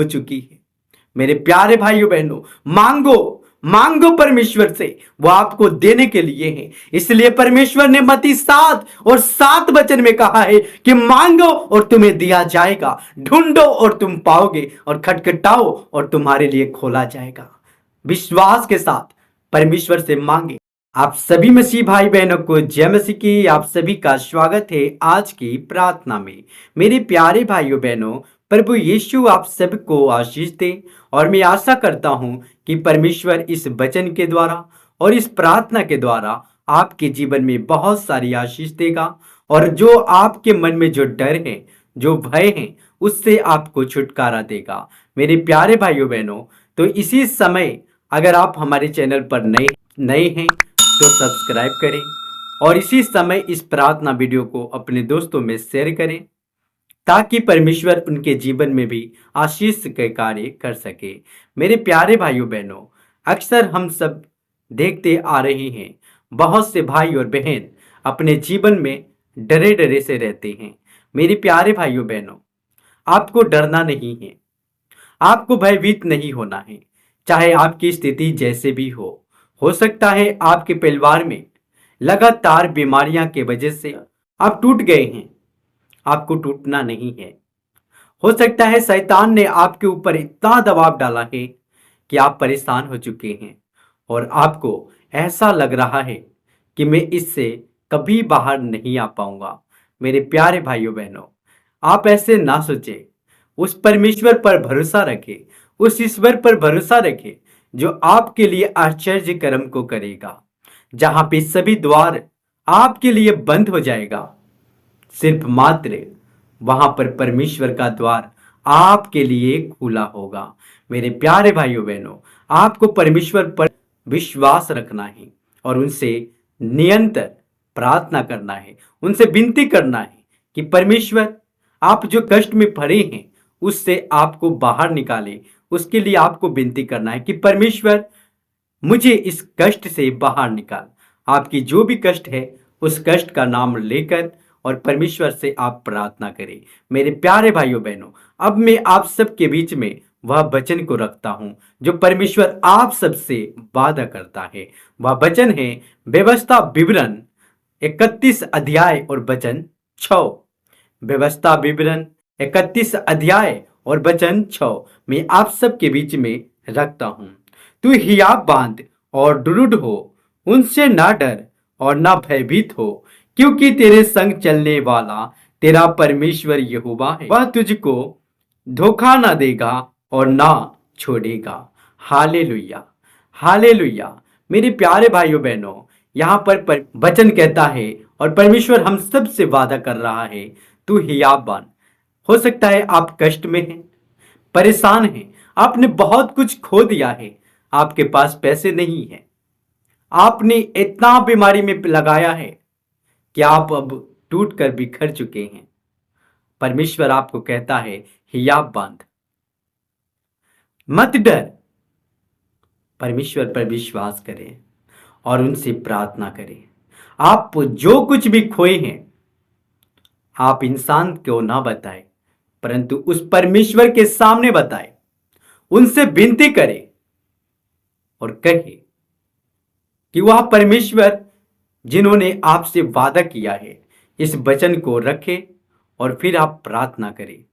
हो चुकी है। मेरे प्यारे भाइयों बहनों, मांगो मांगो परमेश्वर से, वो आपको देने के लिए है। इसलिए परमेश्वर ने मत्ती 7:7 वचन में कहा है कि मांगो और तुम्हें दिया जाएगा, ढूंढो और तुम पाओगे, और खटखटाओ और तुम्हारे लिए खोला जाएगा। विश्वास के साथ परमेश्वर से मांगे। आप सभी मसीह भाई बहनों को जय मसीह की। आप सभी का स्वागत है आज की प्रार्थना में। मेरे प्यारे भाइयों बहनों, प्रभु यीशु आप सबको आशीष दे, और मैं आशा करता हूं कि परमेश्वर इस वचन के द्वारा और इस प्रार्थना के द्वारा आपके जीवन में बहुत सारी आशीष देगा, और जो आपके मन में जो डर है, जो भय है, उससे आपको छुटकारा देगा। मेरे प्यारे भाइयों बहनों, तो इसी समय अगर आप हमारे चैनल पर नए हैं तो सब्सक्राइब करें, और इसी समय इस प्रार्थना वीडियो को अपने दोस्तों में शेयर करें, ताकि परमेश्वर उनके जीवन में भी आशीष के कार्य कर सके। मेरे प्यारे भाइयों बहनों, अक्सर हम सब देखते आ रहे हैं, बहुत से भाई और बहन अपने जीवन में डरे डरे से रहते हैं। मेरे प्यारे भाइयों बहनों, आपको डरना नहीं है, आपको भयभीत नहीं होना है। चाहे आपकी स्थिति जैसे भी हो सकता है आपके परिवार में लगातार बीमारियां के वजह से आप टूट गए हैं। आपको टूटना नहीं है। हो सकता है शैतान ने आपके ऊपर इतना दबाव डाला है कि आप परेशान हो चुके हैं, और आपको ऐसा लग रहा है कि मैं इससे कभी बाहर नहीं आ पाऊंगा। मेरे प्यारे भाइयों बहनों, आप ऐसे ना सोचे। उस परमेश्वर पर भरोसा रखें, उस ईश्वर पर भरोसा रखें जो आपके लिए आश्चर्य कर्म को करेगा। जहां पे सभी द्वार आपके लिए बंद हो जाएगा, सिर्फ मात्र वहां पर परमेश्वर का द्वार आपके लिए खुला होगा। मेरे प्यारे भाइयों बहनों, आपको परमेश्वर पर विश्वास रखना है, और उनसे निरंतर प्रार्थना करना है, उनसे विनती करना है कि परमेश्वर, आप जो कष्ट में पड़े हैं उससे आपको बाहर निकाले। उसके लिए आपको विनती करना है कि परमेश्वर, मुझे इस कष्ट से बाहर निकाल। आपकी जो भी कष्ट है, उस कष्ट का नाम लेकर और परमेश्वर से आप प्रार्थना करें। मेरे प्यारे भाइयों बहनों, अब मैं आप सबके बीच में वह वचन को रखता हूं जो परमेश्वर आप सबसे वादा करता है। वह वचन है व्यवस्था विवरण 31 अध्याय और वचन 6। व्यवस्था विवरण 31 अध्याय और वचन 6 मैं आप सबके बीच में रखता हूं। तू हियाव बांध और दृढ़ हो, उनसे ना डर और ना भयभीत हो, क्योंकि तेरे संग चलने वाला तेरा परमेश्वर यहोवा है। वह तुझको धोखा ना देगा और ना छोड़ेगा। Hallelujah, hallelujah. मेरे प्यारे भाइयों बहनों, यहाँ पर वचन कहता है और परमेश्वर हम सब से वादा कर रहा है, तू हियाव बांध। हो सकता है आप कष्ट में हैं, परेशान हैं, आपने बहुत कुछ खो दिया है, आपके पास पैसे नहीं है, आपने इतना बीमारी में लगाया है कि आप अब टूट कर बिखर चुके हैं। परमेश्वर आपको कहता है, हियाव बांध, मत डर। परमेश्वर पर विश्वास करें और उनसे प्रार्थना करें। आप जो कुछ भी खोए हैं, आप इंसान को ना बताएं, परंतु उस परमेश्वर के सामने बताएं, उनसे विनती करें और कहें कि वह परमेश्वर जिन्होंने आपसे वादा किया है, इस वचन को रखें और फिर आप प्रार्थना करें।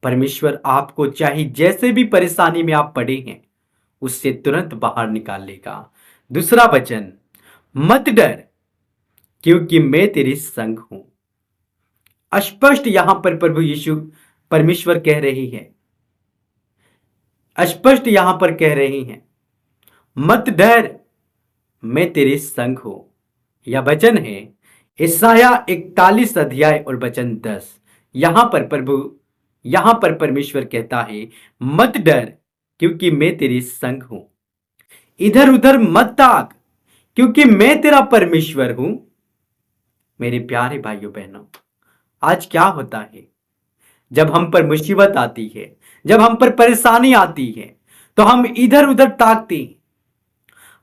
परमेश्वर आपको चाहे जैसे भी परेशानी में आप पड़े हैं, उससे तुरंत बाहर निकाल लेगा। दूसरा वचन, मत डर क्योंकि मैं तेरे संग हूं। स्पष्ट यहां पर प्रभु यीशु परमेश्वर कह रही है, स्पष्ट यहां पर कह रही हैं, मत डर, मैं तेरे संग हूं। यह वचन है यशायाह 41 अध्याय और वचन 10। यहां पर परमेश्वर कहता है, मत डर क्योंकि मैं तेरे संग हूं। इधर उधर मत ताक क्योंकि मैं तेरा परमेश्वर हूं। मेरे प्यारे भाइयों बहनों, आज क्या होता है, जब हम पर मुसीबत आती है, जब हम पर परेशानी आती है, तो हम इधर उधर ताकते हैं।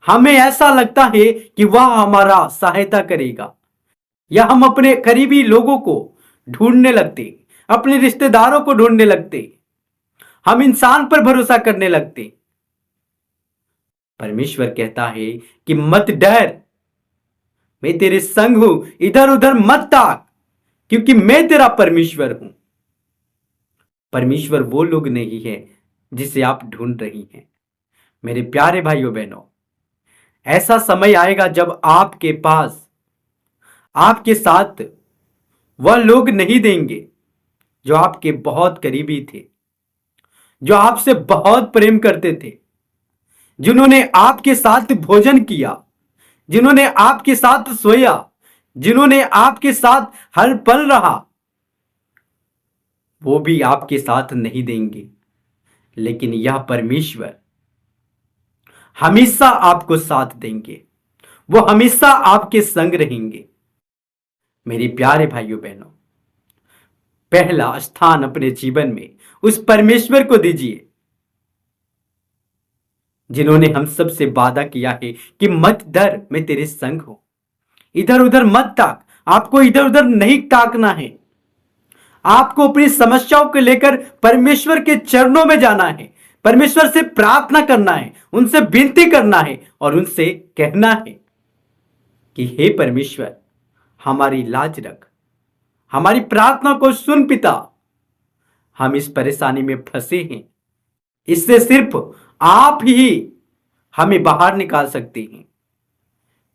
हमें ऐसा लगता है कि वह हमारा सहायता करेगा, या हम अपने करीबी लोगों को ढूंढने लगते, अपने रिश्तेदारों को ढूंढने लगते, हम इंसान पर भरोसा करने लगते हैं। परमेश्वर कहता है कि मत डर, मैं तेरे संग हूं, इधर उधर मत ताक, क्योंकि मैं तेरा परमेश्वर हूं। परमेश्वर वो लोग नहीं है जिसे आप ढूंढ रही हैं। मेरे प्यारे भाइयों बहनों, ऐसा समय आएगा जब आपके पास, आपके साथ वह लोग नहीं देंगे जो आपके बहुत करीबी थे, जो आपसे बहुत प्रेम करते थे, जिन्होंने आपके साथ भोजन किया, जिन्होंने आपके साथ सोया, जिन्होंने आपके साथ हर पल रहा। वो भी आपके साथ नहीं देंगे, लेकिन यह परमेश्वर हमेशा आपको साथ देंगे। वो हमेशा आपके संग रहेंगे। मेरे प्यारे भाइयों बहनों, पहला स्थान अपने जीवन में उस परमेश्वर को दीजिए जिन्होंने हम सबसे वादा किया है कि मत डर, मैं तेरे संग हूं। इधर उधर मत ताक, आपको इधर उधर नहीं ताकना है। आपको अपनी समस्याओं को लेकर परमेश्वर के चरणों में जाना है, परमेश्वर से प्रार्थना करना है, उनसे विनती करना है और उनसे कहना है कि हे परमेश्वर, हमारी लाज रख, हमारी प्रार्थना को सुन पिता। हम इस परेशानी में फंसे हैं, इससे सिर्फ आप ही हमें बाहर निकाल सकते हैं।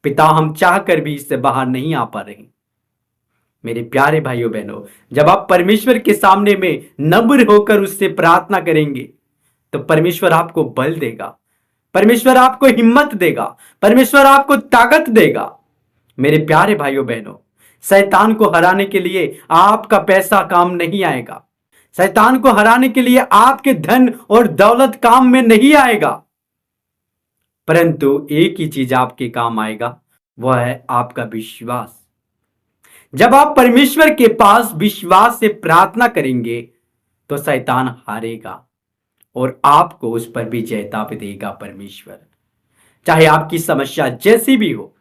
पिता, हम चाहकर भी इससे बाहर नहीं आ पा रहे। मेरे प्यारे भाइयों बहनों, जब आप परमेश्वर के सामने में नम्र होकर उससे प्रार्थना करेंगे तो परमेश्वर आपको बल देगा, परमेश्वर आपको हिम्मत देगा, परमेश्वर आपको ताकत देगा। मेरे प्यारे भाइयों बहनों, शैतान को हराने के लिए आपका पैसा काम नहीं आएगा। शैतान को हराने के लिए आपके धन और दौलत काम में नहीं आएगा, परंतु एक ही चीज आपके काम आएगा, वह है आपका विश्वास। जब आप परमेश्वर के पास विश्वास से प्रार्थना करेंगे तो शैतान हारेगा और आपको उस पर विजयता भी देगा परमेश्वर। चाहे आपकी समस्या जैसी भी हो,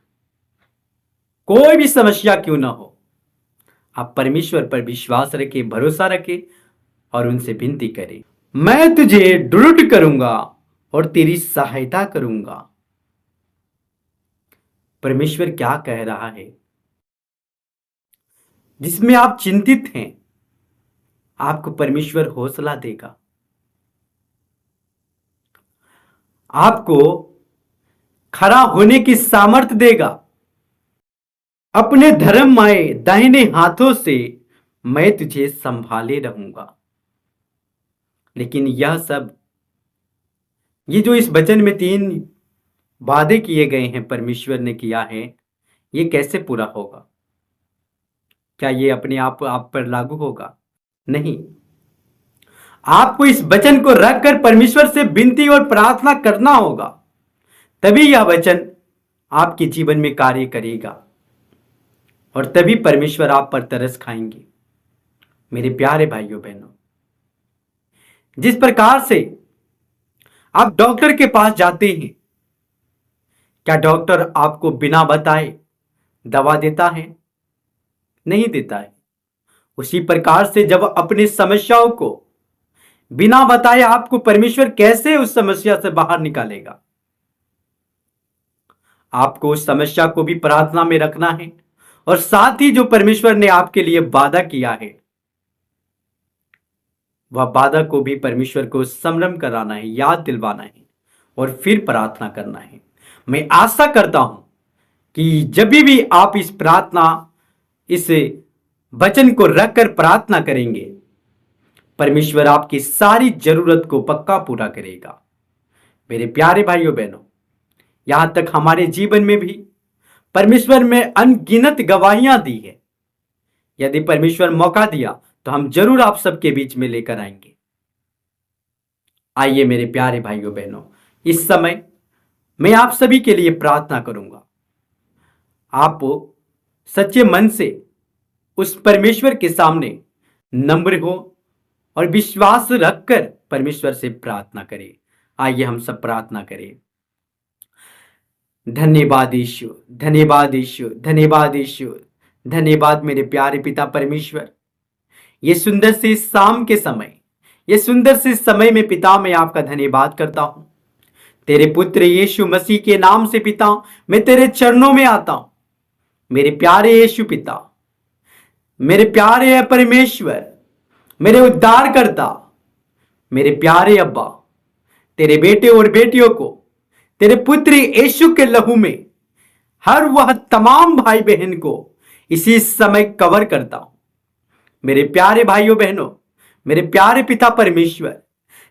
कोई भी समस्या क्यों ना हो, आप परमेश्वर पर विश्वास रखें, भरोसा रखें और उनसे विनती करें, मैं तुझे दृढ़ करूंगा और तेरी सहायता करूंगा। परमेश्वर क्या कह रहा है? जिसमें आप चिंतित हैं, आपको परमेश्वर हौसला देगा, आपको खड़ा होने की सामर्थ देगा। अपने धर्ममय दाहिने हाथों से मैं तुझे संभाले रहूंगा। लेकिन यह सब, ये जो इस वचन में 3 वादे किए गए हैं, परमेश्वर ने किया है, ये कैसे पूरा होगा? क्या ये अपने आप पर लागू होगा? नहीं। आपको इस वचन को रखकर परमेश्वर से विनती और प्रार्थना करना होगा, तभी यह वचन आपके जीवन में कार्य करेगा और तभी परमेश्वर आप पर तरस खाएंगे। मेरे प्यारे भाइयों बहनों, जिस प्रकार से आप डॉक्टर के पास जाते हैं, क्या डॉक्टर आपको बिना बताए दवा देता है? नहीं देता है। उसी प्रकार से जब अपनी समस्याओं को बिना बताए आपको परमेश्वर कैसे उस समस्या से बाहर निकालेगा? आपको उस समस्या को भी प्रार्थना में रखना है और साथ ही जो परमेश्वर ने आपके लिए वादा किया है, वह वादा को भी परमेश्वर को स्मरण कराना है, याद दिलवाना है और फिर प्रार्थना करना है। मैं आशा करता हूं कि जब भी आप इस प्रार्थना, इस वचन को रखकर प्रार्थना करेंगे, परमेश्वर आपकी सारी जरूरत को पक्का पूरा करेगा। मेरे प्यारे भाइयों बहनों, यहां तक हमारे जीवन में भी परमेश्वर में अनगिनत गवाहियां दी है। यदि परमेश्वर मौका दिया तो हम जरूर आप सबके बीच में लेकर आएंगे। आइए मेरे प्यारे भाइयों बहनों, इस समय मैं आप सभी के लिए प्रार्थना करूंगा। आप सच्चे मन से उस परमेश्वर के सामने नम्र हो और विश्वास रखकर परमेश्वर से प्रार्थना करें। आइए हम सब प्रार्थना करें। धन्यवाद यीशु, धन्यवाद यीशु, धन्यवाद यीशु, धन्यवाद मेरे प्यारे पिता परमेश्वर। ये सुंदर से शाम के समय, ये सुंदर से समय में पिता मैं आपका धन्यवाद करता हूं। तेरे पुत्र यीशु मसीह के नाम से पिता मैं तेरे चरणों में आता हूं। मेरे प्यारे यीशु पिता, मेरे प्यारे है परमेश्वर, मेरे उद्धारकर्ता, मेरे प्यारे अब्बा, तेरे बेटे और बेटियों को तेरे पुत्र यीशु के लहू में हर वह तमाम भाई बहन को इसी समय कवर करता हूं। मेरे प्यारे भाइयों बहनों, मेरे प्यारे पिता परमेश्वर,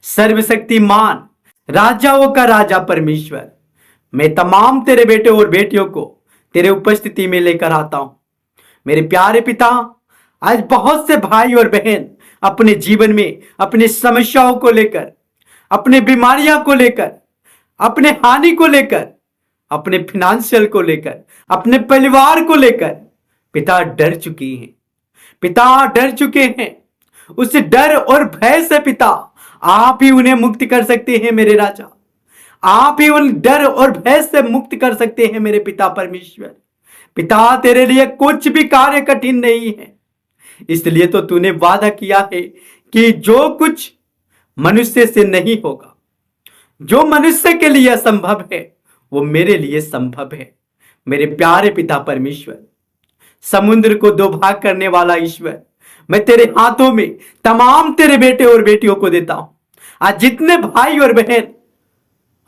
सर्वशक्तिमान राजाओं का राजा परमेश्वर, मैं तमाम तेरे बेटे और बेटियों को तेरे उपस्थिति में लेकर आता हूं। मेरे प्यारे पिता, आज बहुत से भाई और बहन अपने जीवन में अपनी समस्याओं को लेकर, अपने बीमारियां को लेकर, अपने हानि को लेकर, अपने फिनेंशियल को लेकर, अपने परिवार को लेकर पिता डर चुकी हैं। पिता डर चुके हैं। उस डर और भय से पिता आप ही उन्हें मुक्त कर सकते हैं मेरे राजा। आप ही उन डर और भय से मुक्त कर सकते हैं मेरे पिता परमेश्वर। पिता, तेरे लिए कुछ भी कार्य कठिन नहीं है। इसलिए तो तूने वादा किया है कि जो कुछ मनुष्य से नहीं होगा, जो मनुष्य के लिए असंभव है, वो मेरे लिए संभव है। मेरे प्यारे पिता परमेश्वर, समुद्र को दो भाग करने वाला ईश्वर, मैं तेरे हाथों में तमाम तेरे बेटे और बेटियों को देता हूं। आज जितने भाई और बहन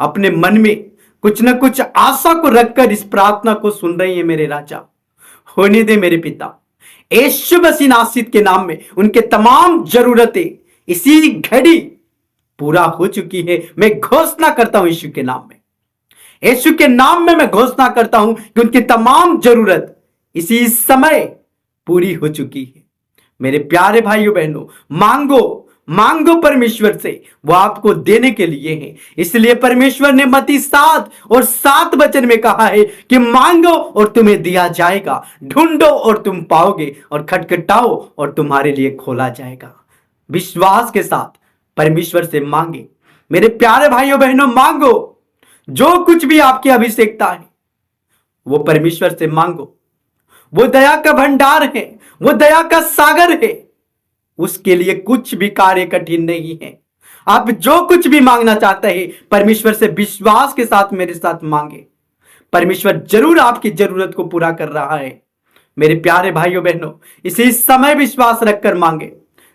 अपने मन में कुछ न कुछ आशा को रखकर इस प्रार्थना को सुन रही है मेरे राजा, होने दे मेरे पिता। यीशु मसीह नासरीत के नाम में उनके तमाम जरूरतें इसी घड़ी पूरा हो चुकी है। मैं घोषणा करता हूं यीशु के नाम में, यीशु के नाम में मैं घोषणा करता हूं कि उनकी तमाम जरूरत इसी समय पूरी हो चुकी है। मेरे प्यारे भाइयों बहनों, मांगो मांगो परमेश्वर से, वो आपको देने के लिए है। इसलिए परमेश्वर ने मत्ती 7:7 वचन में कहा है कि मांगो और तुम्हें दिया जाएगा, ढूंढो और तुम पाओगे, और खटखटाओ और तुम्हारे लिए खोला जाएगा। विश्वास के साथ परमेश्वर से मांगे। मेरे प्यारे भाइयों बहनों, मांगो। जो कुछ भी आपकी आवश्यकता है वो परमेश्वर से मांगो। वो दया का भंडार है, वो दया का सागर है। उसके लिए कुछ भी कार्य कठिन नहीं है। आप जो कुछ भी मांगना चाहते हैं परमेश्वर से विश्वास के साथ मेरे साथ मांगे। परमेश्वर जरूर आपकी जरूरत को पूरा कर रहा है। मेरे प्यारे भाइयों बहनों, इसी समय विश्वास रखकर मांगे।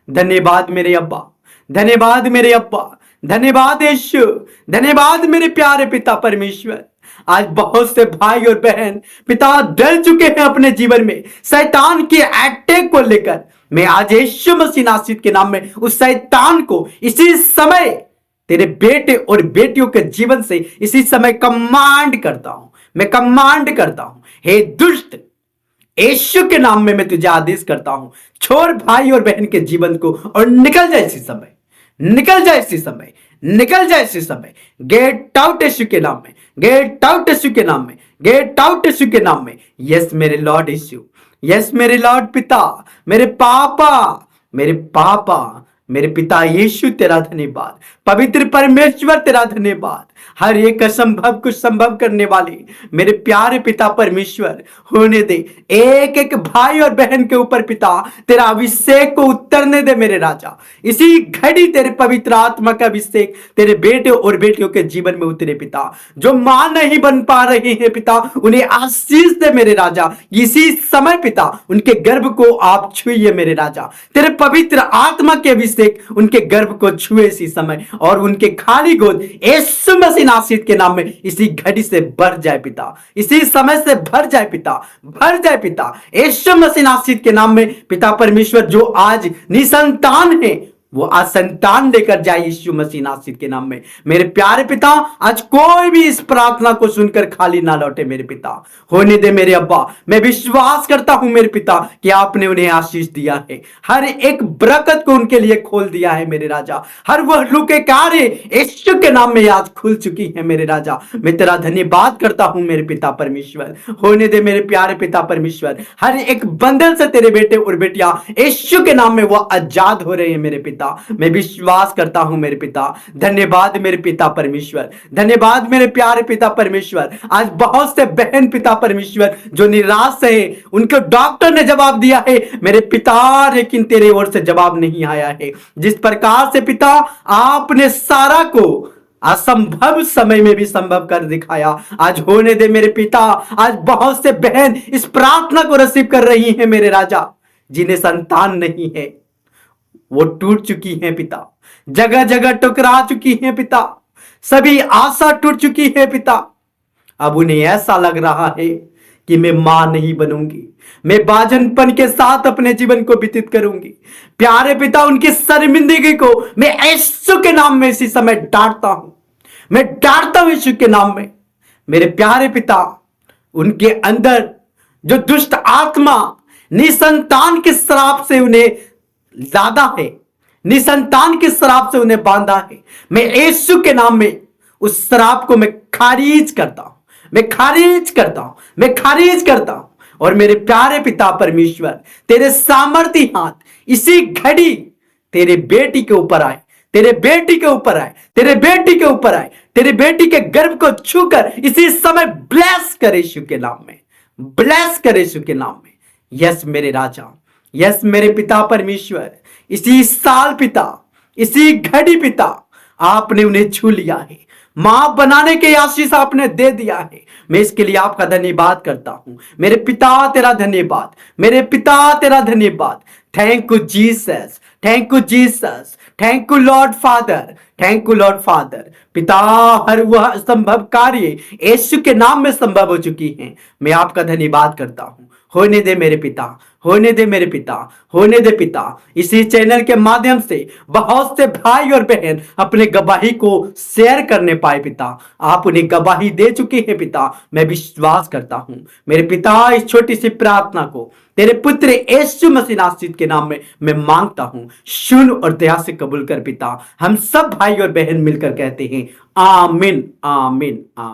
धन्यवाद मेरे अब्बा, धन्यवाद मेरे अब्बा, धन्यवाद यीशु, धन्यवाद मेरे प्यारे पिता परमेश्वर। आज बहुत से भाई और बहन पिता डर चुके हैं अपने जीवन में शैतान के अटैक को लेकर। मैं आज यीशु मसीह नासरीत के नाम में उस शैतान को इसी समय तेरे बेटे और बेटियों के जीवन से इसी समय कमांड करता हूं। मैं कमांड करता हूं, हे दुष्ट, यीशु के नाम में मैं तुझे आदेश करता हूं, छोड़ भाई और बहन के जीवन को और निकल जाए इसी समय, निकल जाए इसी समय, निकल जाए इसी समय। गेट आउट यीशु के नाम में, गेट आउट यीशु के नाम में, गेट आउट यीशु के नाम में। यस मेरे लॉर्ड यीशु, यस मेरे लॉर्ड पिता, मेरे पापा, मेरे पापा, मेरे पिता यीशु तेरा धन्यवाद। पवित्र परमेश्वर तेरा धन्यवाद। हर एक असंभव को संभव करने वाले मेरे प्यारे पिता परमेश्वर, होने दे एक एक भाई और बहन के ऊपर पिता तेरा अभिषेक को उतरने दे मेरे राजा। इसी घड़ी तेरे पवित्र आत्मा का अभिषेक तेरे बेटे और बेटियों के जीवन में उतरे पिता। जो मां नहीं बन पा रहे हैं पिता, उन्हें आशीष दे मेरे राजा। इसी समय पिता उनके गर्भ को आप छुइए मेरे राजा। तेरे पवित्र आत्मा के अभिषेक उनके गर्भ को छुए इसी समय, और उनके खाली गोद यीशु मसीह नासरीत के नाम में इसी घड़ी से भर जाए पिता, इसी समय से भर जाए पिता, भर जाए पिता, यीशु मसीह नासरीत के नाम में पिता परमेश्वर। जो आज निसंतान है वो आज संतान लेकर जाए यीशु मसीह नासरीत के नाम में। मेरे प्यारे पिता, आज कोई भी इस प्रार्थना को सुनकर खाली ना लौटे मेरे पिता। होने दे मेरे अब्बा। मैं विश्वास करता हूं मेरे पिता कि आपने उन्हें आशीष दिया है, हर एक बरकत को उनके लिए खोल दिया है मेरे राजा। हर वह लुके कार्य यीशु के नाम में आज खुल चुकी है मेरे राजा। मैं तेरा धन्यवाद करता हूं मेरे पिता परमेश्वर। होने दे मेरे प्यारे पिता परमेश्वर, हर एक बंधन से तेरे बेटे और बेटियां यीशु के नाम में वो आजाद हो रहे हैं मेरे पिता। पिता, मैं विश्वास करता हूं मेरे पिता। धन्यवाद मेरे पिता परमेश्वर, धन्यवाद मेरे प्यारे पिता परमेश्वर। आज बहुत से बहन पिता परमेश्वर जो निराश है, उनको डॉक्टर ने जवाब दिया है मेरे पिता, लेकिन तेरे ओर से जवाब नहीं आया है। जिस प्रकार से पिता आपने सारा को असंभव समय में भी संभव कर दिखाया, आज होने दे मेरे पिता। आज बहुत से बहन इस प्रार्थना को रिसीव कर रही हैं मेरे राजा, जिन्हें संतान नहीं है, वो टूट चुकी हैं पिता, जगह जगह टुकरा चुकी हैं पिता, सभी आशा टूट चुकी है पिता। अब उन्हें ऐसा लग रहा है कि मैं मां नहीं बनूंगी, मैं बाजनपन के साथ अपने जीवन को व्यतीत करूंगी। प्यारे पिता, उनकी शर्मिंदगी को मैं यीशु के नाम में इसी समय डांटता हूं, मैं डांटता हूं यीशु के नाम में। मेरे प्यारे पिता, उनके अंदर जो दुष्ट आत्मा निसंतान के श्राप से उन्हें ज्यादा है, निसंतान के श्राप से उन्हें बांधा है, मैं यीशु के नाम में उस श्राप को मैं खारिज करता हूं, मैं खारिज करता हूं, मैं खारिज करता हूं। और मेरे प्यारे पिता परमेश्वर, तेरे सामर्थी हाथ इसी घड़ी तेरे बेटी के ऊपर आए, तेरे बेटी के ऊपर आए, तेरे बेटी के ऊपर आए, तेरे बेटी के गर्भ को छूकर इसी समय ब्लेस करे यीशु के नाम में, ब्लेस करे यीशु के नाम में। यस मेरे राजा, यस मेरे पिता परमेश्वर, इसी साल पिता, इसी घड़ी पिता, आपने उन्हें छू लिया है, मां बनाने के आशीष आपने दे दिया है। मैं इसके लिए आपका धन्यवाद करता हूं मेरे पिता, तेरा धन्यवाद मेरे पिता, तेरा धन्यवाद। Thank you Jesus, thank you Jesus, thank you Lord father, thank you Lord father. पिता, हर वह असंभव कार्य यीशु के नाम में संभव हो चुकी हैं, मैं आपका धन्यवाद करता हूं। होने दे मेरे पिता, होने दे मेरे पिता, होने दे पिता। इसी चैनल के माध्यम से बहुत से भाई और बहन अपने गवाही को शेयर करने पाए पिता, आप उन्हें गवाही दे चुके हैं पिता, मैं विश्वास करता हूं मेरे पिता। इस छोटी सी प्रार्थना को तेरे पुत्र यीशु मसीह नासरीत के नाम में मैं मांगता हूं, सुन और दया से कबूल कर पिता। हम सब भाई और बहन मिलकर कहते हैं आमीन, आमीन, आमीन।